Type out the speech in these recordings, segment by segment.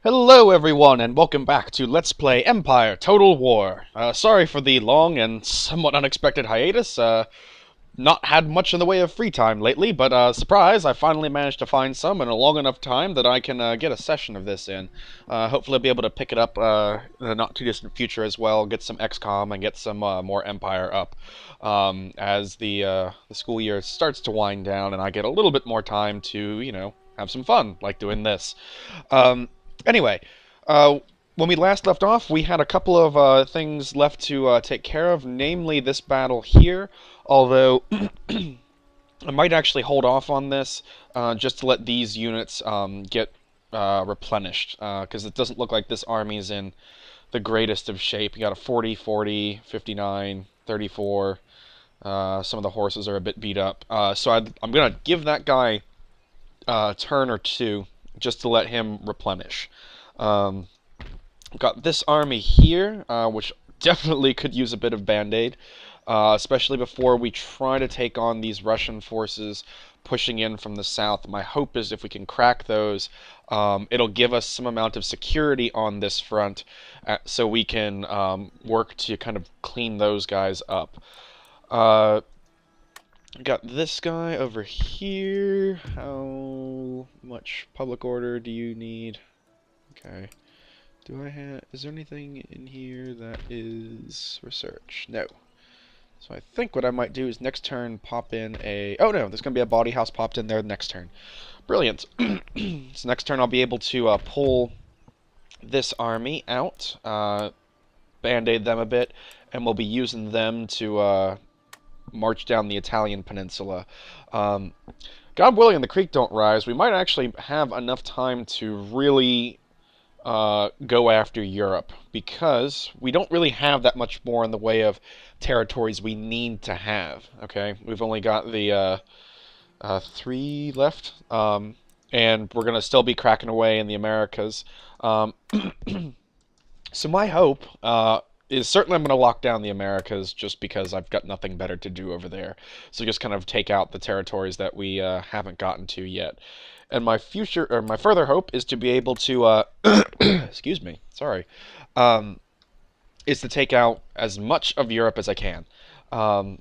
Hello everyone, and welcome back to Let's Play Empire Total War. Sorry for the long and somewhat unexpected hiatus. Not had much in the way of free time lately, but surprise, I finally managed to find some in a long enough time that I can get a session of this in. Hopefully I'll be able to pick it up in the not-too-distant future as well, get some XCOM and get some more Empire up as the school year starts to wind down and I get a little bit more time to, have some fun, like doing this. Anyway, uh, when we last left off, we had a couple of things left to take care of, namely this battle here, although I might actually hold off on this just to let these units get replenished, because it doesn't look like this army's in the greatest of shape. You got a 40, 40, 59, 34. Some of the horses are a bit beat up. So I'm going to give that guy a turn or two just to let him replenish. Um, got this army here, which definitely could use a bit of band-aid, especially before we try to take on these Russian forces pushing in from the south. My hope is if we can crack those, it'll give us some amount of security on this front, so we can work to kind of clean those guys up. Got this guy over here. How much public order do you need? Okay. Is there anything in here that is research? No. So I think what I might do is next turn pop in oh no, there's going to be a body house popped in there next turn. Brilliant. So next turn I'll be able to pull this army out, band-aid them a bit, and we'll be using them to march down the Italian peninsula. God willing, the creek don't rise. We might actually have enough time to really go after Europe, because we don't really have that much more in the way of territories we need to have. Okay, we've only got the 3 left, and we're gonna still be cracking away in the Americas. So my hope is certainly I'm going to lock down the Americas just because I've got nothing better to do over there. So just kind of take out the territories that we haven't gotten to yet. And my further hope is to be able to, excuse me, sorry, is to take out as much of Europe as I can. And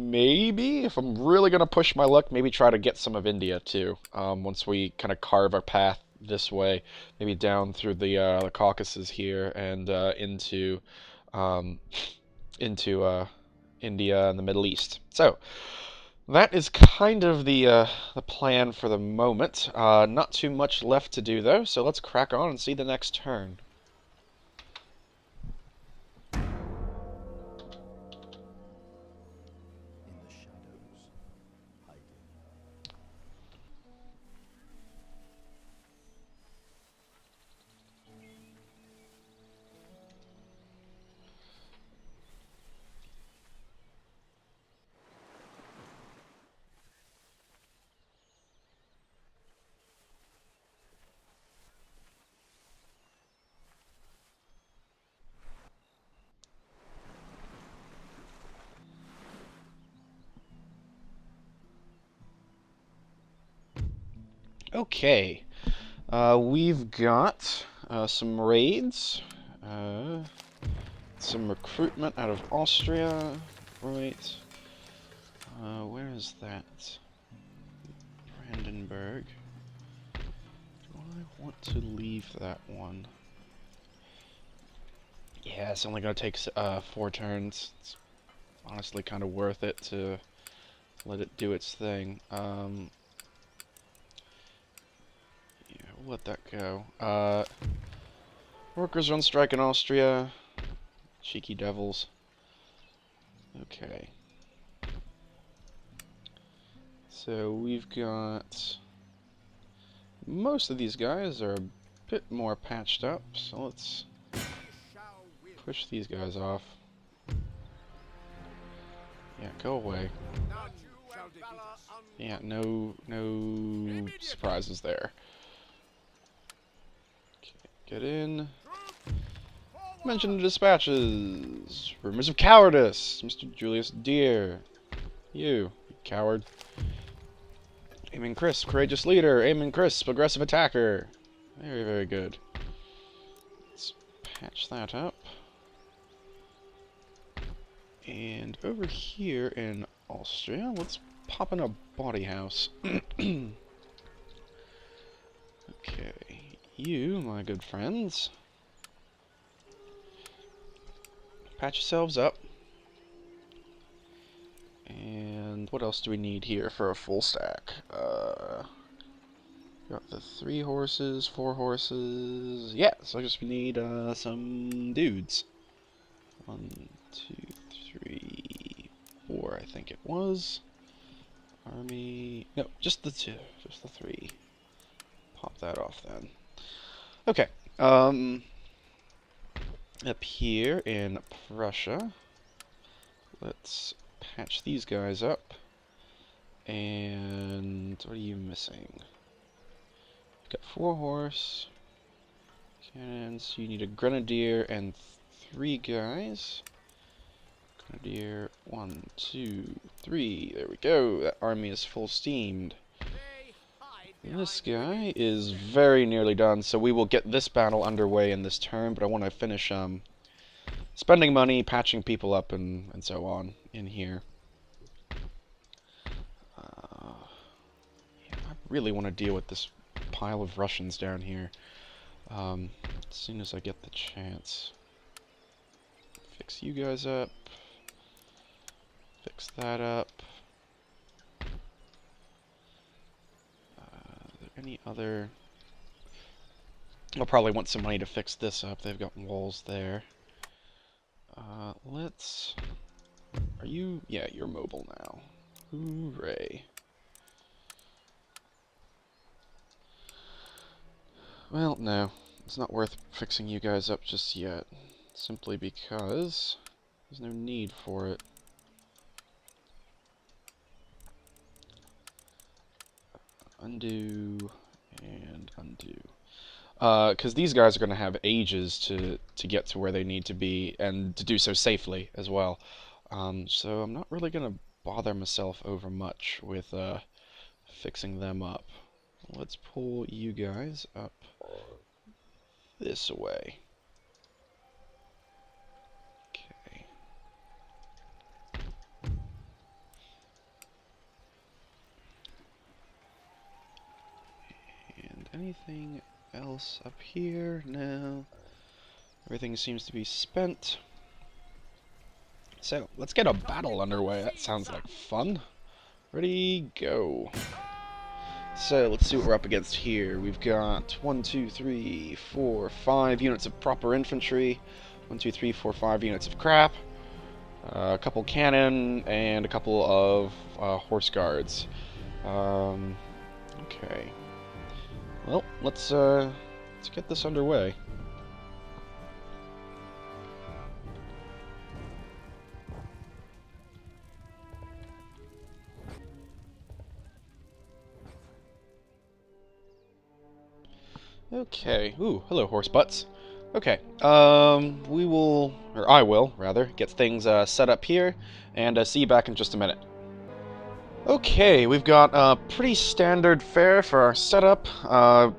maybe, if I'm really going to push my luck, maybe try to get some of India too, once we kind of carve our path this way, maybe down through the Caucasus here and um, into India and the Middle East. So that is kind of the plan for the moment. Not too much left to do though, so let's crack on and see the next turn. Okay, we've got some raids, some recruitment out of Austria, right? Where is that? Brandenburg. Do I want to leave that one? Yeah, it's only going to take 4 turns. It's honestly kind of worth it to let it do its thing. Yeah, we'll let that go. Workers on strike in Austria. Cheeky devils. Okay. So we've got... most of these guys are a bit more patched up, so let's push these guys off. Yeah, go away. Yeah, no surprises there. Okay, get in. Mention the dispatches. Rumors of cowardice. Mr. Julius Deere. You coward. Aiming crisp, courageous leader. Aiming crisp, aggressive attacker. Very, very good. patch that up. And over here in Austria, let's pop in a body house. Okay, you, my good friends, patch yourselves up. And what else do we need here for a full stack? Got the 3 horses, 4 horses. Yeah, so I just need some dudes. 1, 2, 3, 4, I think it was. Army. No, just the 2. Just the 3. Pop that off then. Okay. Up here in Prussia, let's patch these guys up. And what are you missing? Got 4 horse cannons. You need a grenadier and 3 guys. Grenadier, 1, 2, 3. There we go. That army is full steamed. This guy is very nearly done, so we will get this battle underway in this turn, but I want to finish spending money, patching people up, and so on in here. Yeah, I really want to deal with this pile of Russians down here as soon as I get the chance. Fix you guys up. Fix that up. Are there any other... I'll probably want some money to fix this up. They've got walls there. Let's... Are you... Yeah, you're mobile now. Hooray. Well, no. It's not worth fixing you guys up just yet. Simply because there's no need for it. Undo and undo. Because these guys are going to have ages to get to where they need to be, and to do so safely as well. So I'm not really going to bother myself over much with fixing them up. Let's pull you guys up this way. Okay. And anything else up here? No. Everything seems to be spent. So, let's get a battle underway. That sounds like fun. Ready, go. So, let's see what we're up against here. We've got 1, 2, 3, 4, 5 units of proper infantry. 1, 2, 3, 4, 5 units of crap. A couple cannon, and a couple of horse guards. Okay. Well, let's get this underway. Okay. Ooh, hello, horse butts. Okay. We will, or I will, rather, get things set up here, and see you back in just a minute. Okay, we've got a pretty standard fare for our setup,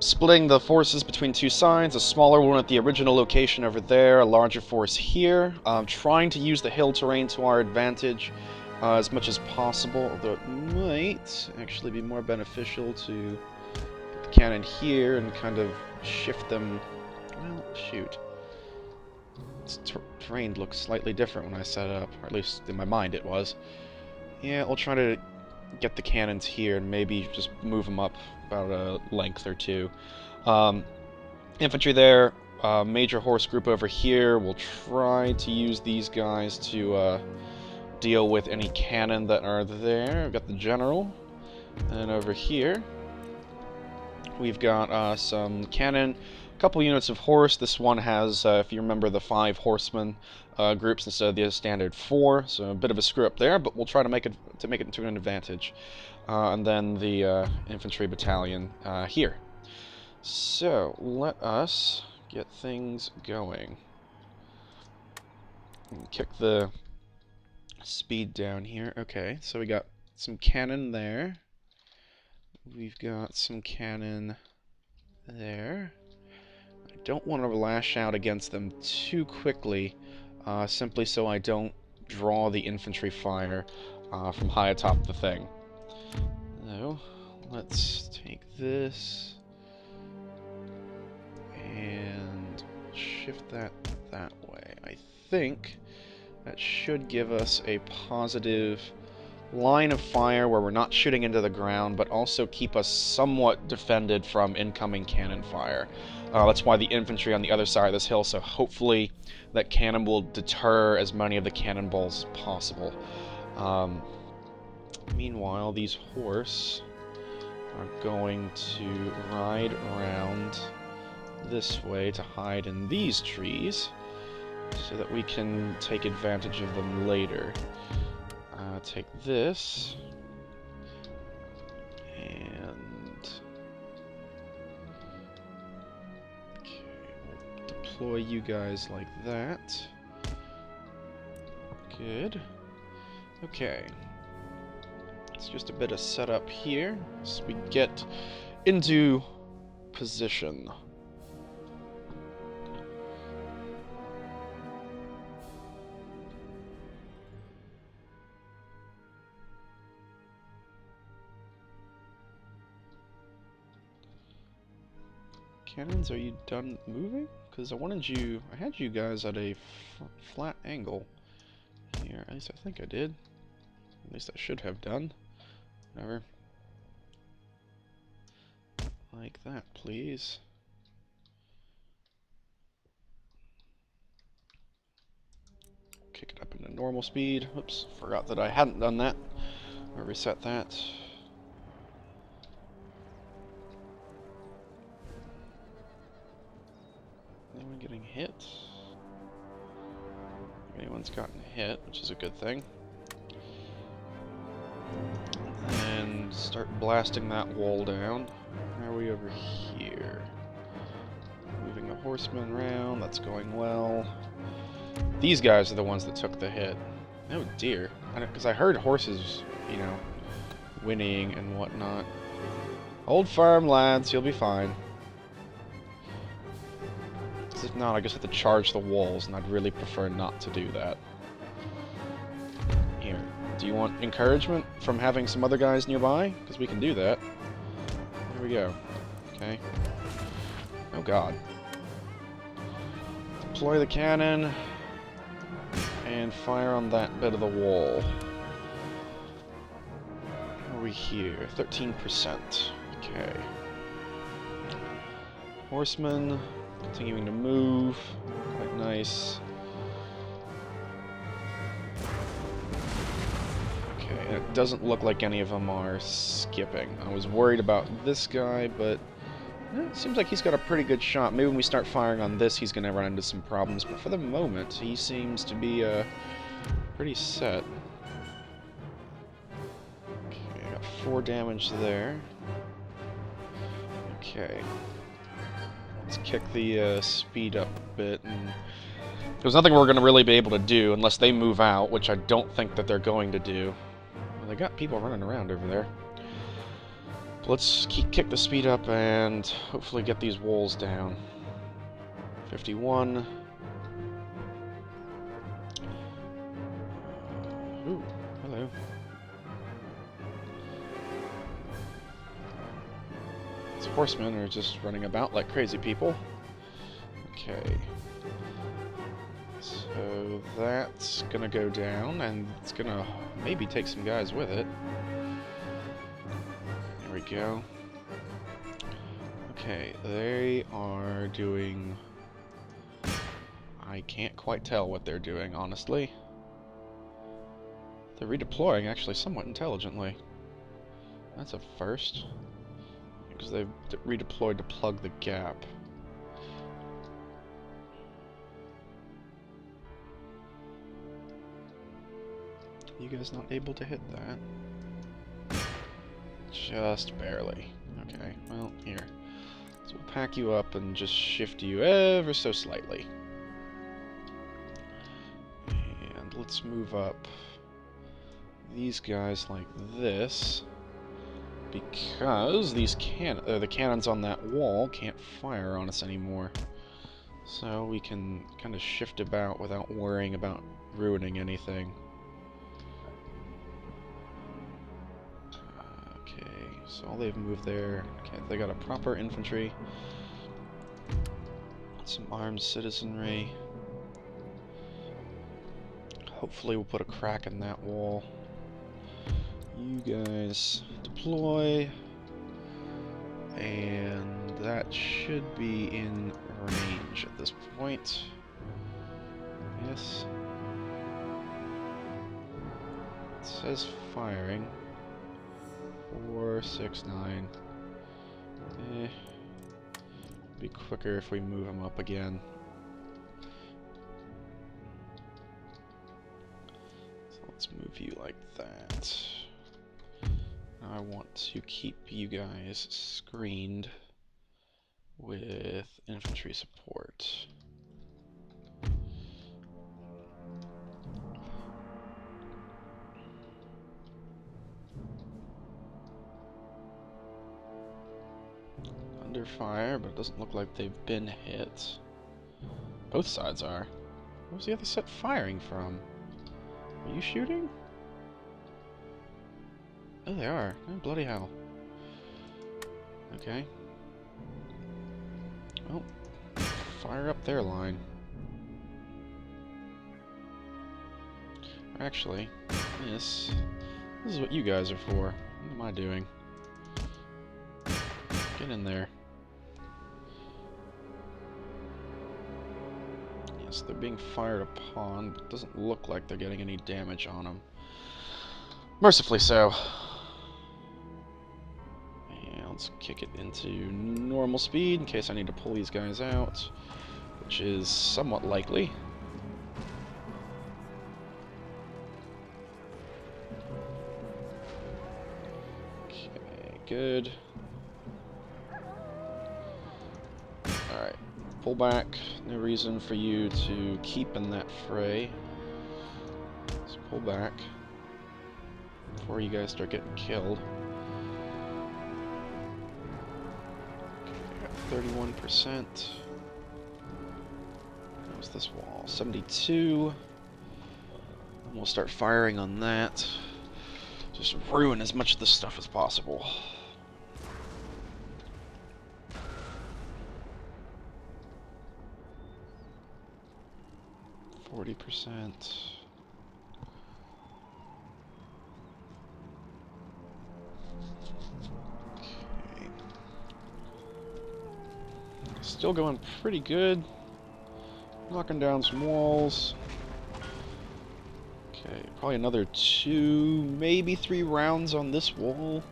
splitting the forces between 2 sides, a smaller one at the original location over there, a larger force here, trying to use the hill terrain to our advantage as much as possible, although it might actually be more beneficial to put the cannon here and kind of shift them. Well, shoot. This terrain looks slightly different when I set it up, or at least in my mind it was. Yeah, I'll try to get the cannons here and maybe just move them up about a length or 2. Infantry there, major horse group over here. We'll try to use these guys to deal with any cannon that are there. We've got the general. And over here, we've got some cannon, a couple units of horse. This one has, if you remember, the 5 horsemen groups instead of the standard 4, so a bit of a screw up there, but we'll try to make it into an advantage. And then the infantry battalion here. So let us get things going. Kick the speed down here. Okay, so we got some cannon there. We've got some cannon there. I don't want to lash out against them too quickly, simply so I don't draw the infantry fire from high atop the thing. So, let's take this and shift that way. I think that should give us a positive line of fire where we're not shooting into the ground, but also keep us somewhat defended from incoming cannon fire. That's why the infantry on the other side of this hill, so hopefully that cannon will deter as many of the cannonballs as possible. Meanwhile, these horse are going to ride around this way to hide in these trees so that we can take advantage of them later. Take this and okay, we'll deploy you guys like that. Good. Okay. It's just a bit of setup here as we get into position. Cannons, are you done moving? Because I had you guys at a flat angle here. At least I think I did. At least I should have done. Whatever. Like that, please. Kick it up into normal speed. Oops, forgot that I hadn't done that. I'll reset that. Anyone getting hit? Anyone's gotten hit, which is a good thing. And start blasting that wall down. How are we over here? Moving the horsemen around, that's going well. These guys are the ones that took the hit. Oh dear. Because I heard horses, you know, whinnying and whatnot. Hold firm, lads, you'll be fine. If not, I just have to charge the walls, and I'd really prefer not to do that. Here. Do you want encouragement from having some other guys nearby? Because we can do that. Here we go. Okay. Oh god. Deploy the cannon, and fire on that bit of the wall. What are we here? 13%. Okay. Horsemen. Continuing to move. Quite nice. Okay, and it doesn't look like any of them are skipping. I was worried about this guy, but it seems like he's got a pretty good shot. Maybe when we start firing on this, he's going to run into some problems, but for the moment, he seems to be pretty set. Okay, I got 4 damage there. Okay. Let's kick the speed up a bit. And there's nothing we're going to really be able to do unless they move out, which I don't think that they're going to do. Well, they got people running around over there. But let's kick the speed up and hopefully get these walls down. 51. Ooh, hello. These horsemen are just running about like crazy people. Okay. So that's gonna go down, and it's gonna maybe take some guys with it. There we go. Okay, they are doing... I can't quite tell what they're doing, honestly. They're redeploying, actually, somewhat intelligently. That's a first. Because they've redeployed to plug the gap. You guys not able to hit that? Just barely. Okay, well, here. So we'll pack you up and just shift you ever so slightly. And let's move up these guys like this. Because these the cannons on that wall can't fire on us anymore. So we can kind of shift about without worrying about ruining anything. Okay, so all they've moved there. Okay, they got a proper infantry. Some armed citizenry. Hopefully we'll put a crack in that wall. You guys deploy. And that should be in range at this point. Yes. It says firing. 4, 6, 9. Be quicker if we move them up again. So let's move you like that. Now I want to keep you guys screened with infantry support. Under fire, but it doesn't look like they've been hit. Both sides are. Where's the other set firing from? Are you shooting? Oh, they are. Oh, bloody hell. Okay. Well, fire up their line. Actually, this is what you guys are for. What am I doing? Get in there. Yes, they're being fired upon, but it doesn't look like they're getting any damage on them. Mercifully so. Yeah, let's kick it into normal speed in case I need to pull these guys out, which is somewhat likely. Okay, good. Alright, pull back. No reason for you to keep in that fray. Let's pull back before you guys start getting killed. Okay, got 31%. How's this wall? 72. And we'll start firing on that. Just ruin as much of this stuff as possible. 40%. Okay. Still going pretty good. Knocking down some walls. Okay, probably another 2, maybe 3 rounds on this wall.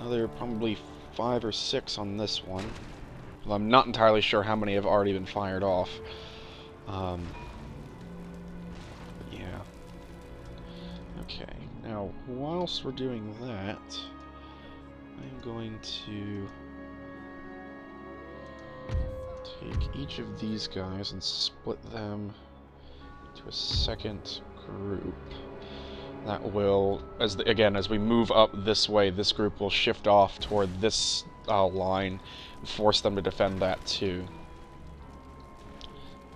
Another probably 5 or 6 on this one. Well, I'm not entirely sure how many have already been fired off. Yeah. Okay, now whilst we're doing that, I'm going to take each of these guys and split them to a second group. That will, as we move up this way, this group will shift off toward this line and force them to defend that too.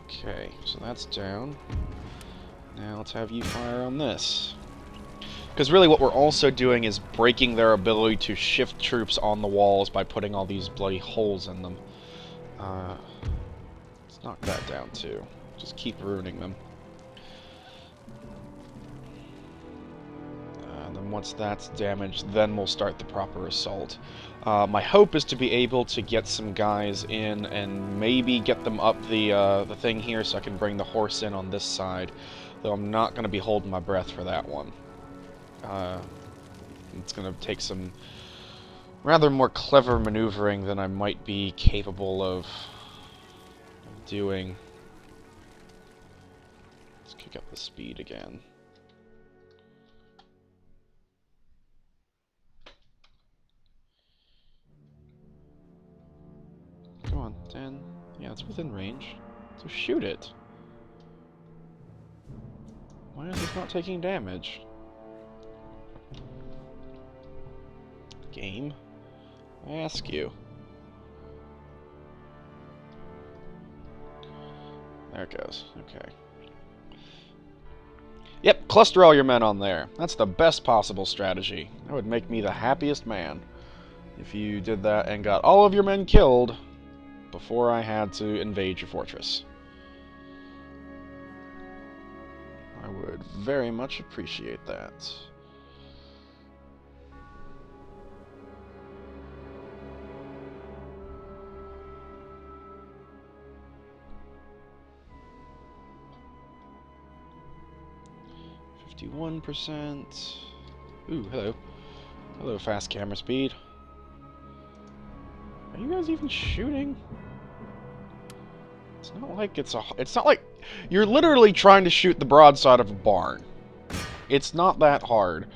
Okay, so that's down. Now let's have you fire on this. Because really what we're also doing is breaking their ability to shift troops on the walls by putting all these bloody holes in them. Let's knock that down too. Just keep ruining them. And then once that's damaged, then we'll start the proper assault. My hope is to be able to get some guys in and maybe get them up the thing here so I can bring the horse in on this side. Though I'm not going to be holding my breath for that one. It's going to take some rather more clever maneuvering than I might be capable of doing. Let's kick up the speed again. Come on, 10. Yeah, it's within range. So shoot it. Why is this not taking damage? Game? I ask you. There it goes. Okay. Yep, cluster all your men on there. That's the best possible strategy. That would make me the happiest man if you did that and got all of your men killed before I had to invade your fortress. I would very much appreciate that. %. Ooh, hello. Hello, fast camera speed. Are you guys even shooting? It's not like it's not like you're literally trying to shoot the broadside of a barn. It's not that hard.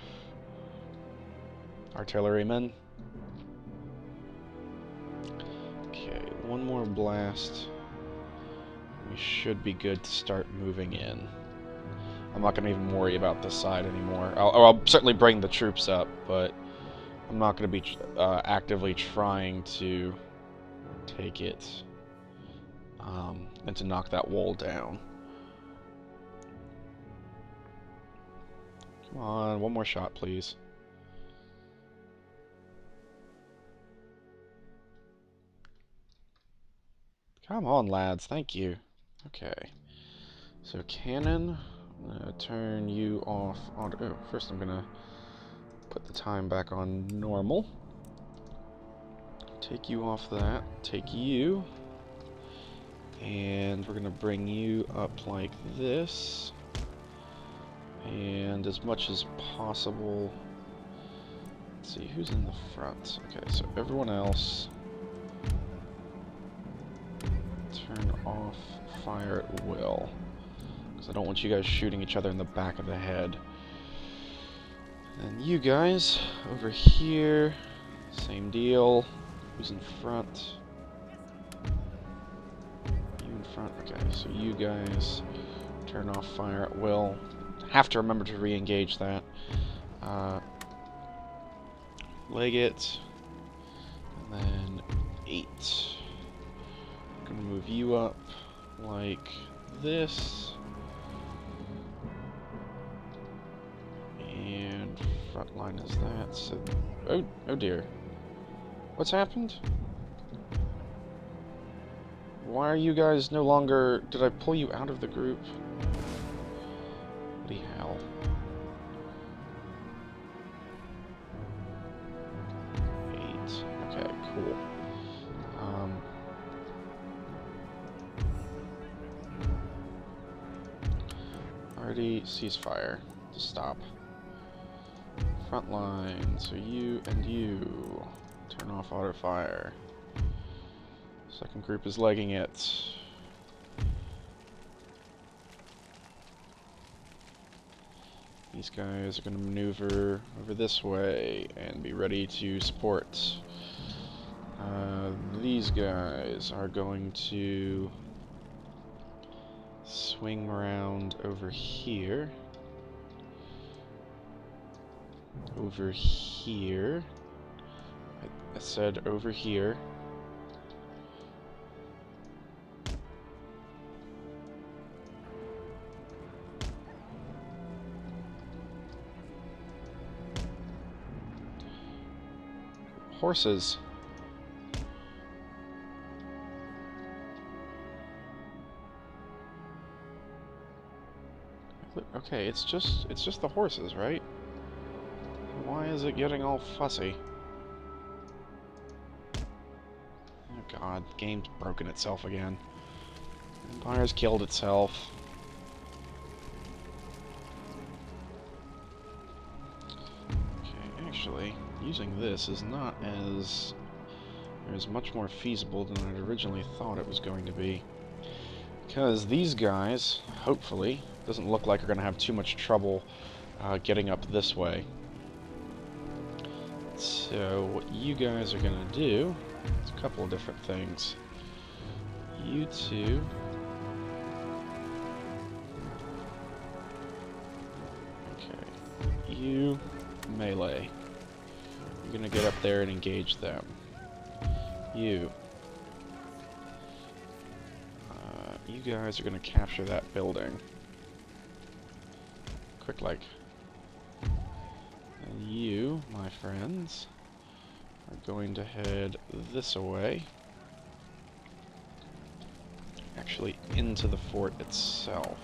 Artillerymen. Okay, one more blast. We should be good to start moving in. I'm not going to even worry about this side anymore. I'll certainly bring the troops up, but I'm not going to be actively trying to take it and to knock that wall down. Come on, one more shot, please. Come on, lads. Thank you. Okay. So, cannon. I'm going to turn you off on... Oh, first I'm going to put the time back on normal. Take you off that. Take you. And we're going to bring you up like this. And as much as possible... Let's see, who's in the front? Okay, so everyone else... Turn off fire at will. Because I don't want you guys shooting each other in the back of the head. And you guys, over here, same deal. Who's in front? You in front? Okay, so you guys turn off fire at will. Have to remember to re-engage that. Leg it. And then 8. I'm gonna move you up like this. And front line is that. So, oh dear. What's happened? Why are you guys no longer... Did I pull you out of the group? Bloody hell. Okay, cool. Already ceasefire to stop. Front line, so you and you turn off auto fire. Second group is legging it. These guys are going to maneuver over this way and be ready to support. These guys are going to swing around over here. Over here. I said over here. Horses. Okay, it's just the horses, right? Why is it getting all fussy? Oh god, the game's broken itself again. Empire's killed itself. Okay, actually, using this is not as... is much more feasible than I'd originally thought it was going to be. Because these guys, hopefully, doesn't look like are going to have too much trouble getting up this way. So, what you guys are going to do is a couple of different things. You two... Okay. You... melee. You're going to get up there and engage them. You you guys are going to capture that building. Quick like. And you, my friends, are going to head this way. Actually, into the fort itself.